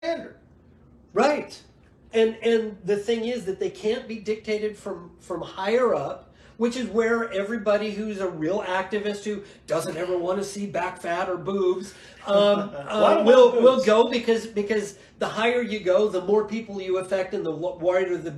standard. Right. And the thing is that they can't be dictated from higher up, which is where everybody who's a real activist who doesn't ever want to see back fat or boobs will go, because the higher you go, the more people you affect and the wider the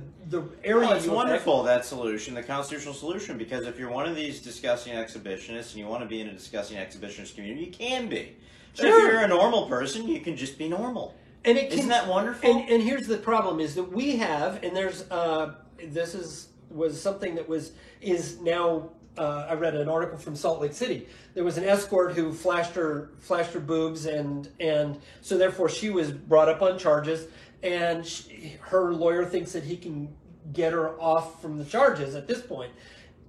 area. Well, it's wonderful, that solution, the constitutional solution, because if you're one of these discussing exhibitionists and you want to be in a discussing exhibitionist community, you can be. But Sure. if you're a normal person, you can just be normal. And Isn't that wonderful? And here's the problem: is that we have, and there's was something that is now. I read an article from Salt Lake City. There was an escort who flashed her boobs, and so therefore she was brought up on charges, and her lawyer thinks that he can get her off from the charges at this point.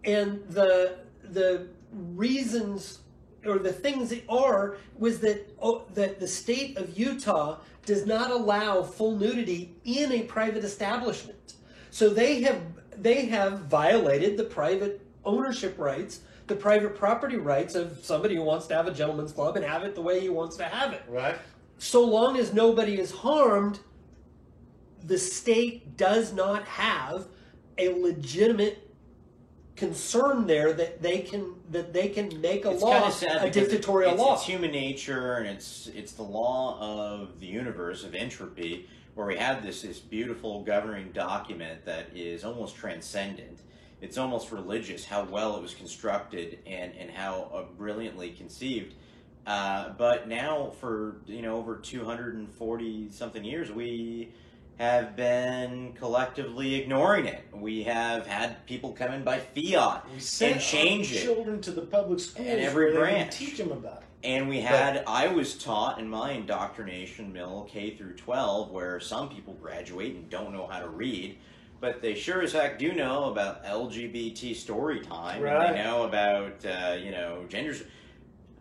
And the reasons, or the things was that the state of Utah does not allow full nudity in a private establishment. So they have violated the private ownership rights, the private property rights of somebody who wants to have a gentleman's club and have it the way he wants to have it. Right. So long as nobody is harmed, the state does not have a legitimate concern there that they can make a law, a dictatorial law. It's human nature, and it's the law of the universe, of entropy, where we have this beautiful governing document that is almost transcendent. It's almost religious how well it was constructed and how brilliantly conceived. But now, for over 240 something years, we have been collectively ignoring it. We have had people come in by fiat and change it. Children to the public schools and every where branch. they teach them about it. And we had, I was taught in my indoctrination mill, K through 12, where some people graduate and don't know how to read, but they sure as heck do know about LGBT story time, right. And they know about, genders.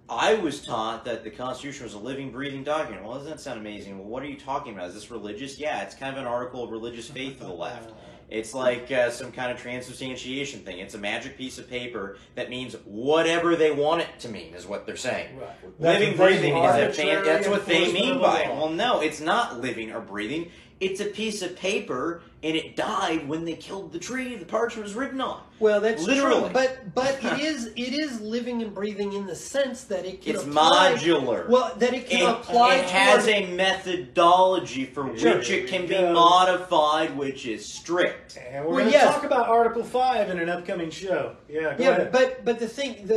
I was taught that the Constitution was a living, breathing document. Well, doesn't that sound amazing? Well, what are you talking about? Is this religious? Yeah, it's kind of an article of religious faith for the left. It's like some kind of transubstantiation thing. It's a magic piece of paper that means whatever they want it to mean, is what they're saying. Right. Living, breathing, that's what they mean by it. Well, no, it's not living or breathing. It's a piece of paper, and it died when they killed the tree the parchment was written on. Well, that's literally true, but it is living and breathing in the sense that it can it's apply, modular. Well, that it can apply. It has a methodology for which it can be modified, which is strict. And we're going to talk about Article 5 in an upcoming show. Yeah, go ahead. But the thing,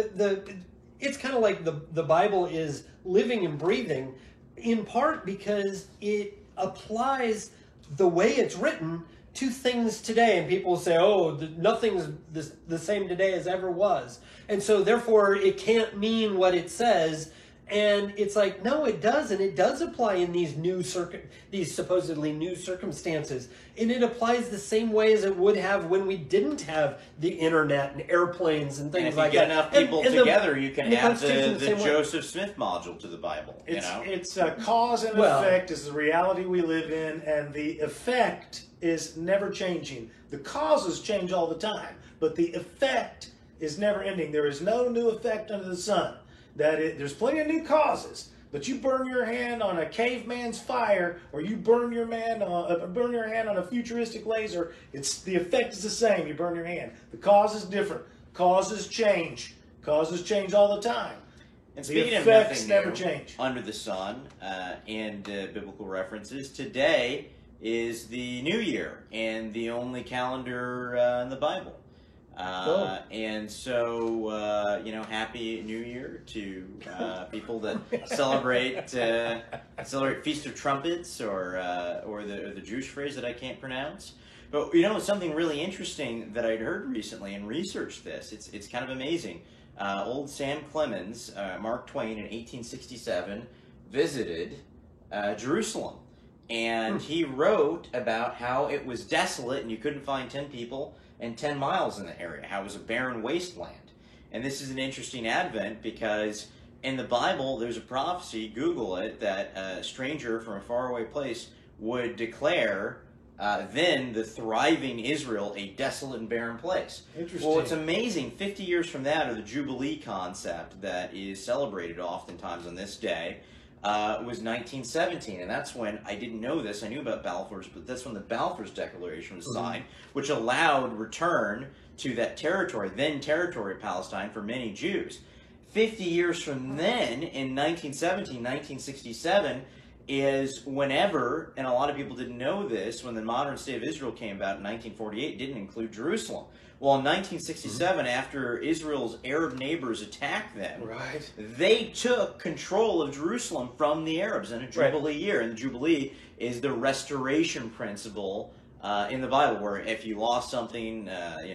it's kind of like the Bible is living and breathing, in part because it applies the way it's written to things today, and people say, oh, nothing's the same today as ever was, and so therefore it can't mean what it says. And it's like, no, it does, and it does apply in these these supposedly new circumstances, and it applies the same way as it would have when we didn't have the internet and airplanes and things like that. If you get enough people together, you can add the Joseph Smith module to the Bible. It's a cause and effect is the reality we live in, and the effect is never changing. The causes change all the time, but the effect is never ending. There is no new effect under the sun. There's plenty of new causes, but you burn your hand on a caveman's fire, or you burn your hand on a futuristic laser, the effect is the same. You burn your hand. The cause is different. Causes change. Causes change all the time. And the speaking effects of never new, change. Under the sun and biblical references, today is the New Year and the only calendar in the Bible. And so, Happy New Year to people that celebrate Feast of Trumpets or the Jewish phrase that I can't pronounce. But something really interesting that I'd heard recently and researched this. It's kind of amazing. Old Sam Clemens, Mark Twain, in 1867 visited Jerusalem. And he wrote about how it was desolate and you couldn't find 10 people and 10 miles in the area, how it was a barren wasteland. And this is an interesting advent because in the Bible, there's a prophecy, Google it, that a stranger from a faraway place would declare then the thriving Israel a desolate and barren place. Interesting. Well, it's amazing. 50 years from that, or the Jubilee concept that is celebrated oftentimes on this day, was 1917, and that's when, I didn't know this, I knew about Balfour's, but that's when the Balfour's Declaration was signed, which allowed return to that territory, then territory of Palestine, for many Jews. 50 years from then, in 1917, 1967, is whenever, and a lot of people didn't know this, when the modern state of Israel came about in 1948, it didn't include Jerusalem. Well, in 1967, after Israel's Arab neighbors attacked them, they took control of Jerusalem from the Arabs in a Jubilee year. And the Jubilee is the restoration principle in the Bible, where if you lost something,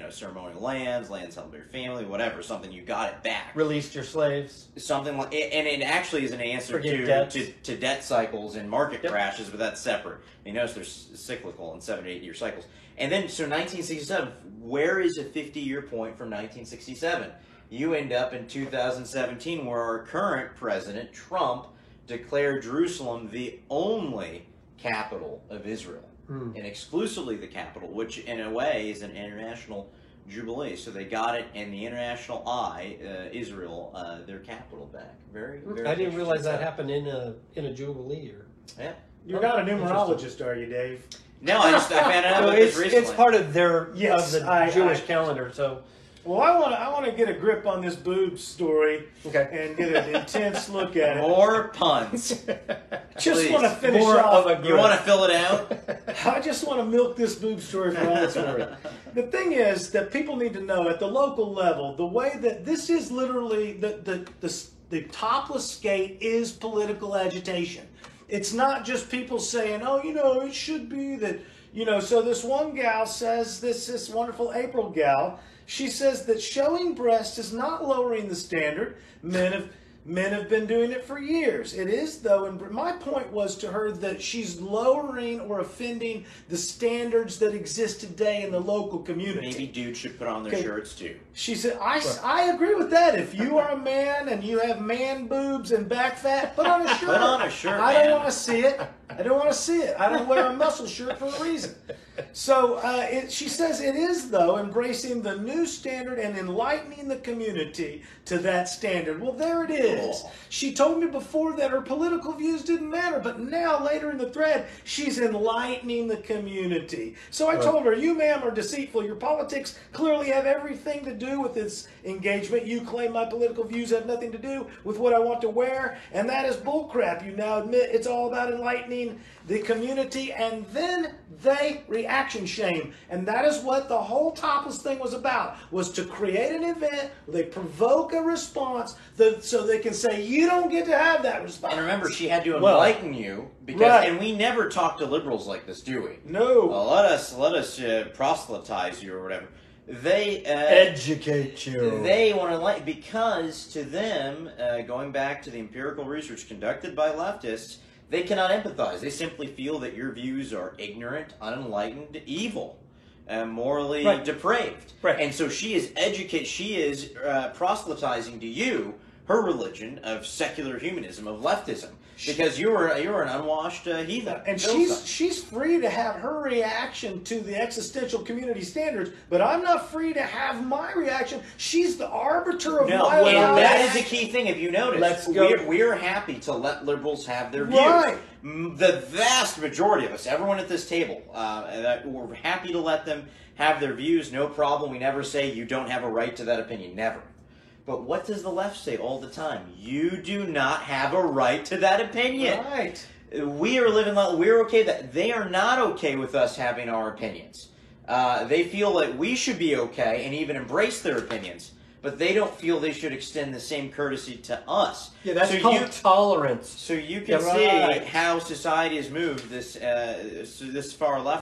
ceremonial lands held by your family, whatever, something, you got it back. Released your slaves. Something like, and it actually is an answer to debt cycles and market crashes, but that's separate. You notice they're cyclical in 7 to 8 year cycles. And then, so 1967, where is a 50-year point from 1967? You end up in 2017, where our current president, Trump, declared Jerusalem the only capital of Israel. And exclusively the capital, which in a way is an international jubilee. So they got it in the international eye, Israel, their capital back. Very, very. I didn't realize that happened in a jubilee year. Yeah. You're not a numerologist, are you, Dave? No, I found out about this recently. It's part of their of the Jewish calendar. So, well, I want to get a grip on this boob story and get an intense look at it. More puns. Just want to finish more off. Of a you want to fill it out? I just want to milk this boob story for all it's worth. The thing is that people need to know at the local level, the way that this is literally the topless skate is political agitation. It's not just people saying, oh, it should be that, so this one gal says, this wonderful April gal, she says that showing breast is not lowering the standard. Men have been doing it for years. It is, though, and my point was to her that she's lowering or offending the standards that exist today in the local community. Maybe dudes should put on their shirts, too. She said, I agree with that. If you are a man and you have man boobs and back fat, put on a shirt. Put on a shirt, I don't want to see it. I don't want to see it. I don't wear a muscle shirt for a reason. So she says it is, though, embracing the new standard and enlightening the community to that standard. Well, there it is. She told me before that her political views didn't matter, but now, later in the thread, she's enlightening the community. So I told her, you, ma'am, are deceitful. Your politics clearly have everything to do with this engagement. You claim my political views have nothing to do with what I want to wear, and that is bullcrap. You now admit it's all about enlightening the community, and then they reaction shame. And that is what the whole topless thing was about, was to create an event, they provoke a response, so they can say, you don't get to have that response. And remember, she had to enlighten you, because, and we never talk to liberals like this, do we? No. Let us proselytize you or whatever. They educate you. They want to enlighten, because to them, going back to the empirical research conducted by leftists, they cannot empathize. They simply feel that your views are ignorant, unenlightened, evil, morally depraved. And so she is proselytizing to you her religion of secular humanism, of leftism, because you're an unwashed heathen. And she's free to have her reaction to the existential community standards, but I'm not free to have my reaction. She's the arbiter of my life. And that is the key thing. If you notice, let's go. We're happy to let liberals have their views. The vast majority of us, everyone at this table, we're happy to let them have their views. No problem. We never say you don't have a right to that opinion. Never. But what does the left say all the time? You do not have a right to that opinion. Right. We are living, we're okay with that. They are not okay with us having our opinions. They feel that we should be okay and even embrace their opinions, but they don't feel they should extend the same courtesy to us. Yeah, that's called tolerance. So you can see how society has moved this far left.